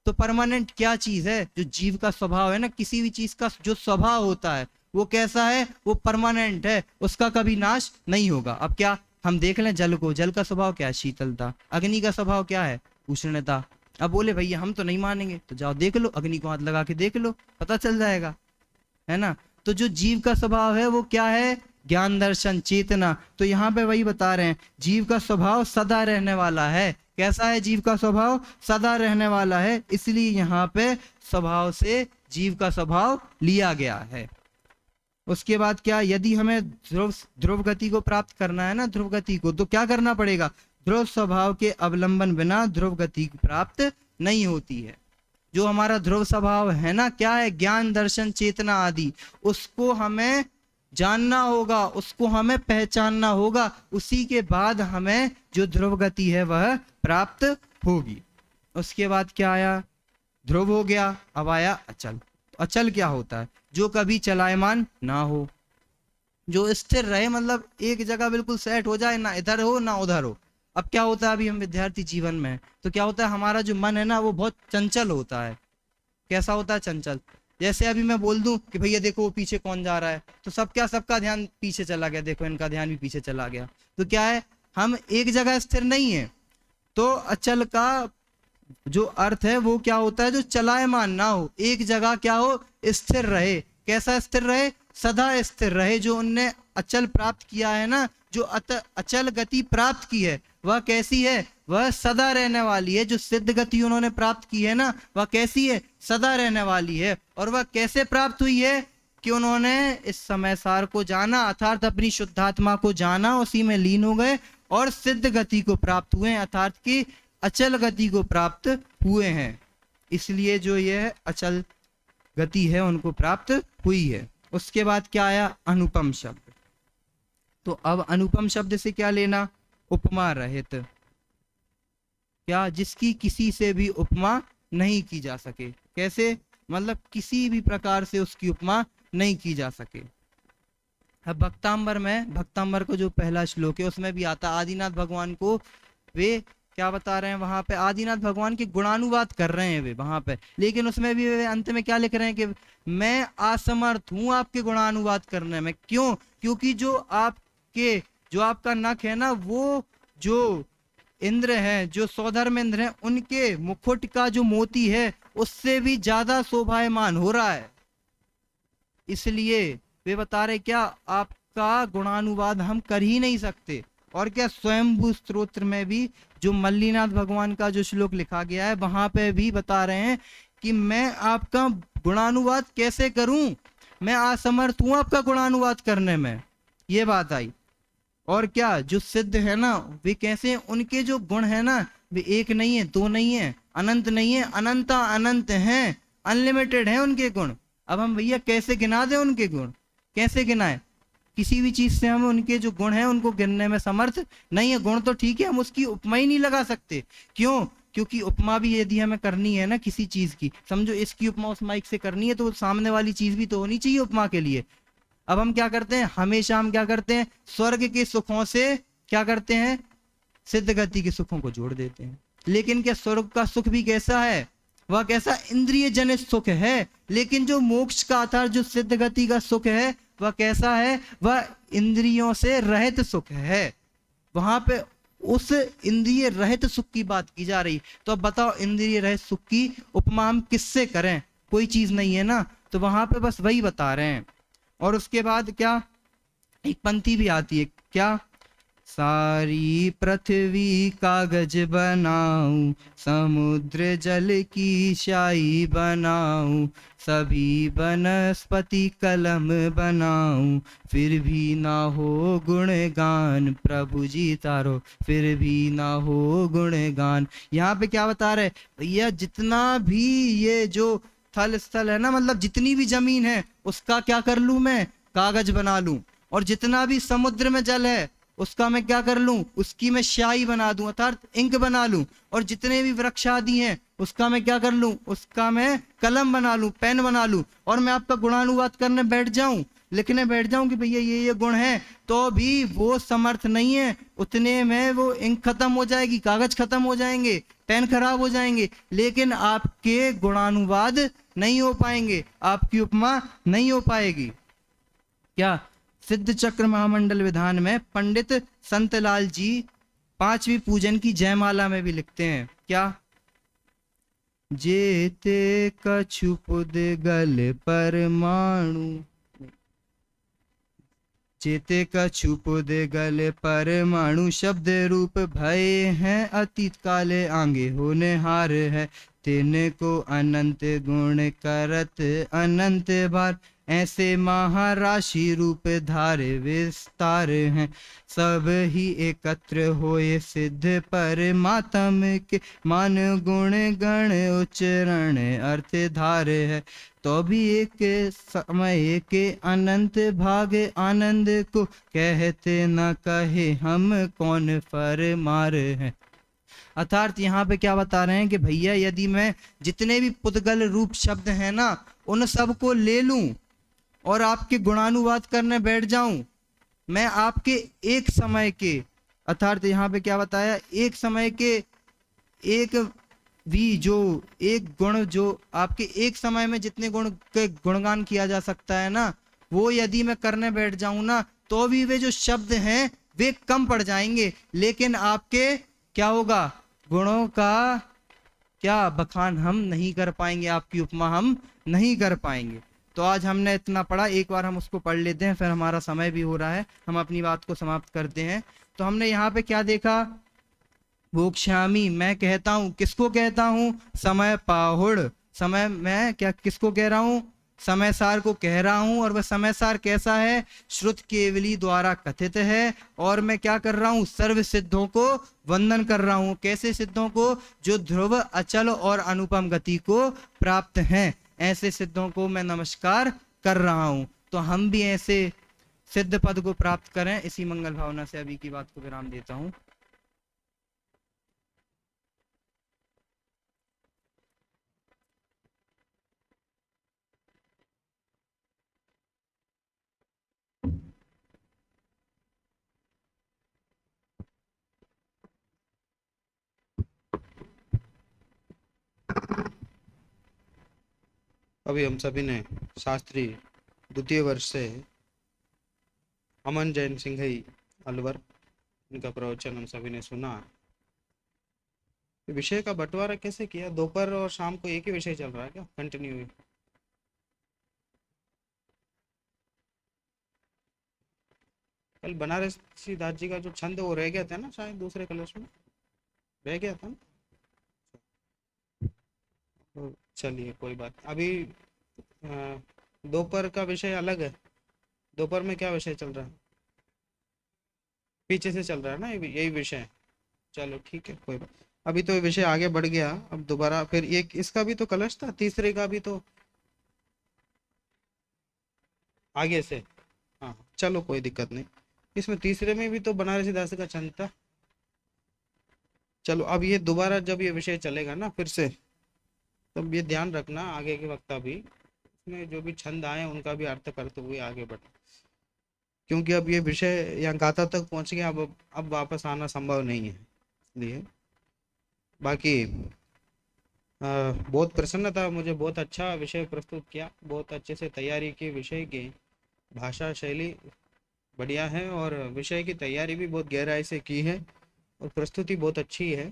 तो परमानेंट क्या चीज है, जो जीव का स्वभाव है ना, किसी भी चीज का जो स्वभाव होता है वो कैसा है, वो परमानेंट है, उसका कभी नाश नहीं होगा। अब क्या हम देख लें जल को, जल का स्वभाव क्या है, शीतलता। अग्नि का स्वभाव क्या है, उष्णता। अब बोले भैया हम तो नहीं मानेंगे, तो जाओ देख लो, अग्नि को हाथ लगा के देख लो, पता चल जाएगा, है ना। तो जो जीव का स्वभाव है वो क्या है, ज्ञान दर्शन चेतना। तो यहाँ पे वही बता रहे हैं, जीव का स्वभाव सदा रहने वाला है। कैसा है जीव का स्वभाव, सदा रहने वाला है, इसलिए यहाँ पे स्वभाव से जीव का स्वभाव लिया गया है। उसके बाद क्या, यदि हमें ध्रुव गति को प्राप्त करना है ना, ध्रुव गति को, तो क्या करना पड़ेगा, ध्रुव स्वभाव के अवलंबन बिना ध्रुव गति प्राप्त नहीं होती है। जो हमारा ध्रुव स्वभाव है ना, क्या है, ज्ञान दर्शन चेतना आदि, उसको हमें जानना होगा, उसको हमें पहचानना होगा, उसी के बाद हमें जो ध्रुव गति है वह प्राप्त होगी। उसके बाद क्या आया, ध्रुव हो गया, अब आया अचल। अचल क्या होता है, जो कभी चलायमान ना हो, जो स्थिर रहे, मतलब एक जगह बिल्कुल सेट हो जाए, ना इधर हो ना उधर हो। अब क्या होता है, अभी हम विद्यार्थी जीवन में, तो क्या होता है, हमारा जो मन है ना वो बहुत चंचल होता है। कैसा होता है, चंचल। जैसे अभी मैं बोल दूं कि भैया देखो वो पीछे कौन जा रहा है, तो सब क्या, सबका ध्यान पीछे चला गया, देखो इनका ध्यान भी पीछे चला गया। तो क्या है, हम एक जगह स्थिर नहीं है। तो अचल का जो अर्थ है वो क्या होता है, जो चलायमान ना हो, एक जगह क्या हो, स्थिर रहे। कैसा स्थिर रहे, सदा स्थिर रहे। जो उनने अचल प्राप्त किया है ना, जो अचल गति प्राप्त की है, वह कैसी है? वह सदा रहने वाली है। जो सिद्ध गति उन्होंने प्राप्त की है ना, वह कैसी है? सदा रहने वाली है। और वह कैसे प्राप्त हुई है? कि उन्होंने इस समय सार को जाना, अर्थात अपनी शुद्धात्मा को जाना, उसी में लीन हो गए और सिद्ध गति को प्राप्त हुए, अर्थात की अचल गति को प्राप्त हुए हैं। इसलिए जो यह अचल गति है उनको प्राप्त हुई है। उसके बाद क्या आया? अनुपम शब्द। तो अब अनुपम शब्द से क्या लेना? उपमा रहित, क्या? जिसकी किसी से भी उपमा नहीं की जा सके। कैसे? मतलब किसी भी प्रकार से उसकी उपमा नहीं की जा सके। अब भक्तांबर में, भक्तांबर को जो पहला श्लोक है उसमें भी आता, आदिनाथ भगवान को वे क्या बता रहे हैं वहां पे? आदिनाथ भगवान के गुणानुवाद कर रहे हैं वे वहां पे, लेकिन उसमें भी वे अंत में क्या लिख रहे हैं? कि मैं असमर्थ हूं आपके गुणानुवाद करने में। क्यों? क्योंकि जो आपका नख है ना, वो जो इंद्र है, जो सौधर्म इंद्र है, उनके मुकुट का जो मोती है उससे भी ज्यादा शोभायमान हो रहा है। इसलिए वे बता रहे क्या? आपका गुणानुवाद हम कर ही नहीं सकते। और क्या? स्वयंभू स्तोत्र में भी जो मल्लीनाथ भगवान का जो श्लोक लिखा गया है वहां पे भी बता रहे हैं कि मैं आपका गुणानुवाद कैसे करूं, मैं असमर्थ हूं आपका गुणानुवाद करने में। ये बात आई। और क्या? जो सिद्ध है ना, वे कैसे? उनके जो गुण है ना, वे एक नहीं है, दो नहीं है, अनंत नहीं है, अनंता अनंत हैं, अनलिमिटेड है उनके गुण। अब हम भैया कैसे गिना दें उनके गुण? कैसे गिनाए? किसी भी चीज से हम उनके जो गुण हैं उनको गिनने में समर्थ नहीं है। गुण तो ठीक है, हम उसकी उपमा ही नहीं लगा सकते। क्यों? क्योंकि उपमा भी यदि हमें करनी है ना किसी चीज की, समझो इसकी उपमा उस माइक से करनी है, तो सामने वाली चीज भी तो होनी चाहिए उपमा के लिए। अब हम क्या करते हैं? हमेशा हम क्या करते हैं? स्वर्ग के सुखों से क्या करते हैं? सिद्ध गति के सुखों को जोड़ देते हैं। लेकिन क्या स्वर्ग का सुख भी कैसा है? वह कैसा? इंद्रिय जनित सुख है। लेकिन जो मोक्ष का अर्थात जो सिद्ध गति का सुख है वह कैसा है? वह इंद्रियों से रहित सुख है। वहां पे उस इंद्रिय रहित सुख की बात की जा रही। तो अब बताओ, इंद्रिय रहित सुख की उपमा हम किससे करें? कोई चीज नहीं है ना। तो वहां पे बस वही बता रहे हैं। और उसके बाद क्या? एक पंक्ति भी आती है, क्या? सारी पृथ्वी कागज बनाऊं, समुद्र जल की शाही बनाऊं, सभी वनस्पति कलम बनाऊं, फिर भी ना हो गुणगान, प्रभु जी तारो फिर भी ना हो गुणगान। यहाँ पे क्या बता रहे भैया? जितना भी ये जो थल स्थल है ना, मतलब जितनी भी जमीन है उसका क्या कर लूं मैं? कागज बना लूं। और जितना भी समुद्र में जल है उसका मैं क्या कर लूं? उसकी मैं स्याही बना दूं, अर्थात इंक बना लूं। और जितने भी वृक्ष आदि हैं उसका मैं क्या कर लूं? उसका मैं कलम बना लूं, पेन बना लूं। और मैं आपका गुणानुवाद करने बैठ जाऊं, लिखने बैठ जाऊं कि भैया ये गुण है, तो भी वो समर्थ नहीं है। उतने में वो इंक खत्म हो जाएगी, कागज खत्म हो जाएंगे, पेन खराब हो जाएंगे, लेकिन आपके गुणानुवाद नहीं हो पाएंगे, आपकी उपमा नहीं हो पाएगी। क्या? सिद्ध चक्र महामंडल विधान में पंडित संतलाल जी 5वीं पूजन की जयमाला में भी लिखते हैं, क्या? जेते कछु पुद्गल परमाणु, जेते कछु पुद्गल परमाणु, शब्द रूप भय हैं अतीत काले आंगे होने हार है, तिनको अनंत गुण करत अनंत बार, ऐसे महाराशि रूप धारे विस्तार हैं, सब ही एकत्र होए सिद्ध परमात्म के, मान गुण गण उच्चरण अर्थ धार है, तो भी एक समय के अनंत भाग आनंद को, कहते न कहे हम कौन फरमार है। अर्थात यहाँ पे क्या बता रहे हैं कि भैया यदि मैं जितने भी पुद्गल रूप शब्द हैं ना उन सबको ले लूं और आपके गुणानुवाद करने बैठ जाऊं, मैं आपके एक समय के, अर्थात यहाँ पे क्या बताया? एक समय के एक भी जो एक गुण, जो आपके एक समय में जितने गुण के गुणगान किया जा सकता है ना, वो यदि मैं करने बैठ जाऊं ना, तो भी वे जो शब्द हैं वे कम पड़ जाएंगे, लेकिन आपके क्या होगा? गुणों का क्या बखान हम नहीं कर पाएंगे, आपकी उपमा हम नहीं कर पाएंगे। तो आज हमने इतना पढ़ा, एक बार हम उसको पढ़ लेते हैं, फिर हमारा समय भी हो रहा है, हम अपनी बात को समाप्त करते हैं। तो हमने यहाँ पे क्या देखा? वोक्ष्यामि मैं कहता हूँ, किसको कहता हूँ? समय पाहुड़, समय मैं क्या किसको कह रहा हूँ? समय सार को कह रहा हूँ। और वह समय सार कैसा है? श्रुत केवली द्वारा कथित है। और मैं क्या कर रहा हूँ? सर्व सिद्धों को वंदन कर रहा हूँ। कैसे सिद्धों को? जो ध्रुव, अचल और अनुपम गति को प्राप्त हैं, ऐसे सिद्धों को मैं नमस्कार कर रहा हूँ। तो हम भी ऐसे सिद्ध पद को प्राप्त करें, इसी मंगल भावना से अभी की बात को विराम देता हूँ। अभी हम सभी ने शास्त्री द्वितीय वर्ष से अमन जैन सिंह ही अलवर, इनका प्रवचन हम सभी ने सुना। विषय का बंटवारा कैसे किया? दोपहर और शाम को एक ही विषय चल रहा है क्या कंटिन्यू? कल बनारसी दास जी का जो छंद वो रह गया था ना, शायद दूसरे कलश में रह गया था ना। तो चलिए कोई बात, अभी दोपहर का विषय अलग है। दोपहर में क्या विषय चल रहा है? पीछे से चल रहा है ना यही विषय। चलो ठीक है कोई बात। अभी तो ये विषय आगे बढ़ गया, अब दोबारा फिर एक इसका भी तो कलश था, तीसरे का भी तो आगे से। हाँ चलो कोई दिक्कत नहीं, इसमें तीसरे में भी तो बनारसी दास का छंद था। चलो अब ये दोबारा जब ये विषय चलेगा ना फिर से, तब ये ध्यान रखना आगे के वक्त भी इसमें जो भी छंद आए उनका भी अर्थ करते हुए आगे बढ़, क्योंकि अब ये विषय यहाँ गाथा तक पहुंच गया, अब वापस आना संभव नहीं है। इसलिए बाकी बहुत प्रसन्न था, मुझे बहुत अच्छा विषय प्रस्तुत किया, बहुत अच्छे से तैयारी की विषय की। भाषा शैली बढ़िया है और विषय की तैयारी भी बहुत गहराई से की है और प्रस्तुति बहुत अच्छी है।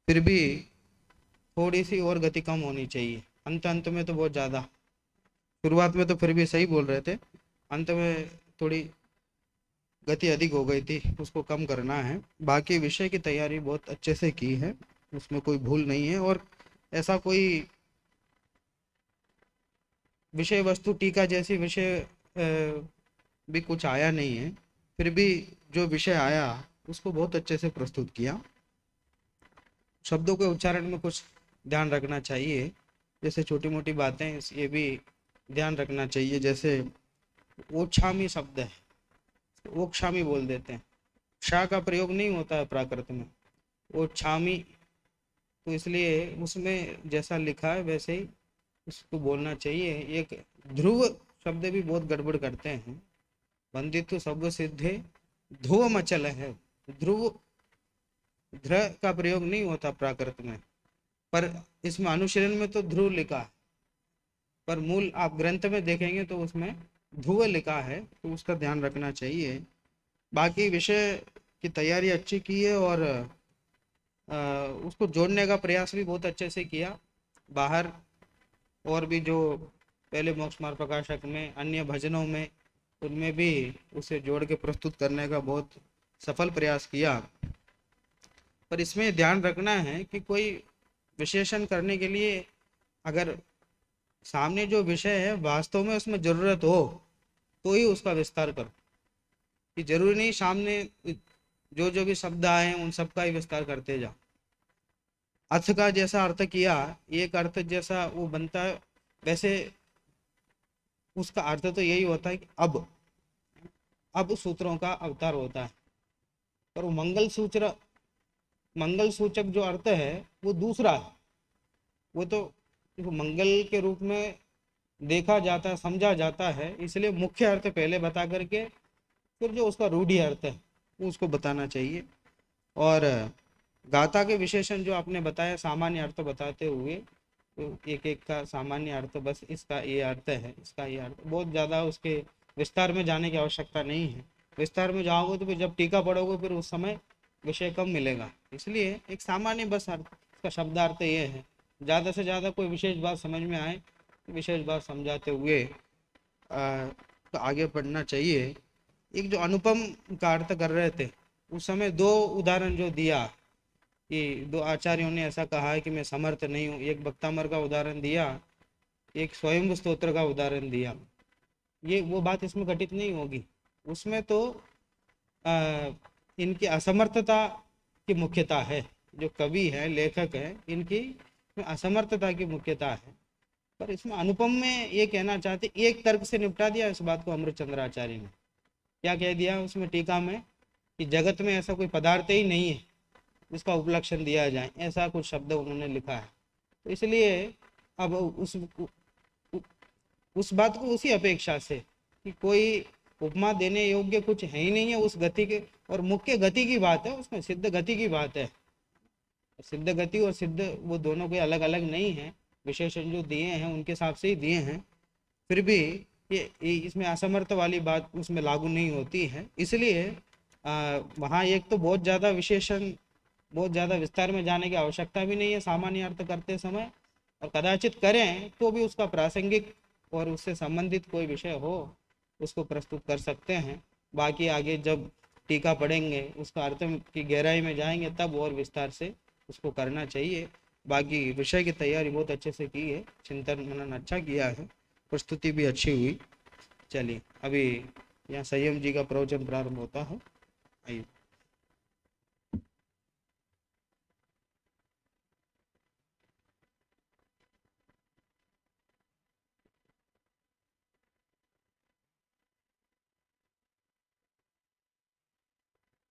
फिर भी थोड़ी सी और गति कम होनी चाहिए, अंत अंत में तो बहुत ज़्यादा, शुरुआत में तो फिर भी सही बोल रहे थे, अंत में थोड़ी गति अधिक हो गई थी, उसको कम करना है। बाकी विषय की तैयारी बहुत अच्छे से की है, उसमें कोई भूल नहीं है और ऐसा कोई विषय वस्तु टीका जैसी विषय भी कुछ आया नहीं है। फिर भी जो विषय आया उसको बहुत अच्छे से प्रस्तुत किया। शब्दों के उच्चारण में कुछ ध्यान रखना चाहिए, जैसे छोटी मोटी बातें ये भी ध्यान रखना चाहिए। जैसे ओछामी शब्द है, ओक्षामी बोल देते हैं, क्षा का प्रयोग नहीं होता है प्राकृत में, ओछामी। तो इसलिए उसमें जैसा लिखा है वैसे ही उसको बोलना चाहिए। एक ध्रुव शब्द भी बहुत गड़बड़ करते हैं, वंदित सब सिद्धे ध्रुव मचल है, ध्रुव ध्र का प्रयोग नहीं होता प्राकृत में, पर इसमें अनुशीलन में तो ध्रुव लिखा है, पर मूल आप ग्रंथ में देखेंगे तो उसमें ध्रुव लिखा है, तो उसका ध्यान रखना चाहिए। बाकी विषय की तैयारी अच्छी की है और उसको जोड़ने का प्रयास भी बहुत अच्छे से किया। बाहर और भी जो पहले मोक्ष मार्ग प्रकाशक में अन्य भजनों में, उनमें भी उसे जोड़ के प्रस्तुत करने का बहुत सफल प्रयास किया। पर इसमें ध्यान रखना है कि कोई विशेषण करने के लिए अगर सामने जो विषय है वास्तव में उसमें जरूरत हो तो ही उसका विस्तार करो, कि जरूरी नहीं सामने जो जो भी शब्द आए उन सब का ही विस्तार करते जाओ। अर्थ का जैसा अर्थ किया, एक अर्थ जैसा वो बनता है, वैसे उसका अर्थ तो यही होता है कि अब सूत्रों का अवतार होता है, पर वो मंगल सूचक जो अर्थ है वो दूसरा है। वो तो देखो मंगल के रूप में देखा जाता है, समझा जाता है, इसलिए मुख्य अर्थ पहले बता करके फिर जो उसका रूढ़ि अर्थ है वो उसको बताना चाहिए। और गाथा के विशेषण जो आपने बताया सामान्य अर्थ बताते हुए, तो एक एक का सामान्य अर्थ, बस इसका ये अर्थ है, इसका ये अर्थ, बहुत ज़्यादा उसके विस्तार में जाने की आवश्यकता नहीं है। विस्तार में जाओगे तो फिर जब टीका पढ़ोगे फिर उस समय विषय कम मिलेगा, इसलिए एक सामान्य बस अर्थ, इसका शब्दार्थ ये है। ज़्यादा से ज़्यादा कोई विशेष बात समझ में आए तो विशेष बात समझाते हुए तो आगे बढ़ना चाहिए। एक जो अनुपम का अर्थ कर रहे थे उस समय दो उदाहरण जो दिया, कि दो आचार्यों ने ऐसा कहा है कि मैं समर्थ नहीं हूँ, एक भक्तामर का उदाहरण दिया, एक स्वयं स्तोत्र का उदाहरण दिया, ये वो बात इसमें घटित नहीं होगी। उसमें तो इनकी असमर्थता की मुख्यता है, जो कवि है लेखक है इनकी असमर्थता की मुख्यता है। पर इसमें अनुपम में ये कहना चाहते, एक तर्क से निपटा दिया इस बात को अमृतचंद्राचार्य ने। क्या कह दिया उसमें टीका में कि जगत में ऐसा कोई पदार्थ ही नहीं है जिसका उपलक्षण दिया जाए, ऐसा कुछ शब्द उन्होंने लिखा है। तो इसलिए अब उस बात को उसी अपेक्षा से कि कोई उपमा देने योग्य कुछ है ही नहीं है उस गति के, और मुख्य गति की बात है, उसमें सिद्ध गति की बात है। सिद्ध गति और सिद्ध वो दोनों कोई अलग अलग नहीं है, विशेषण जो दिए हैं उनके हिसाब से ही दिए हैं। फिर भी ये इसमें असमर्थ वाली बात उसमें लागू नहीं होती है। इसलिए वहाँ एक तो बहुत ज़्यादा विशेषण, बहुत ज़्यादा विस्तार में जाने की आवश्यकता भी नहीं है सामान्य अर्थ करते समय, और कदाचित करें तो भी उसका प्रासंगिक और उससे संबंधित कोई विषय हो उसको प्रस्तुत कर सकते हैं। बाकी आगे जब टीका पढ़ेंगे उसका अर्थ की गहराई में जाएंगे तब और विस्तार से उसको करना चाहिए। बाकी विषय की तैयारी बहुत अच्छे से की है, चिंतन मनन अच्छा किया है, प्रस्तुति भी अच्छी हुई। चलिए अभी यहाँ संयम जी का प्रवचन प्रारंभ होता है, आइए।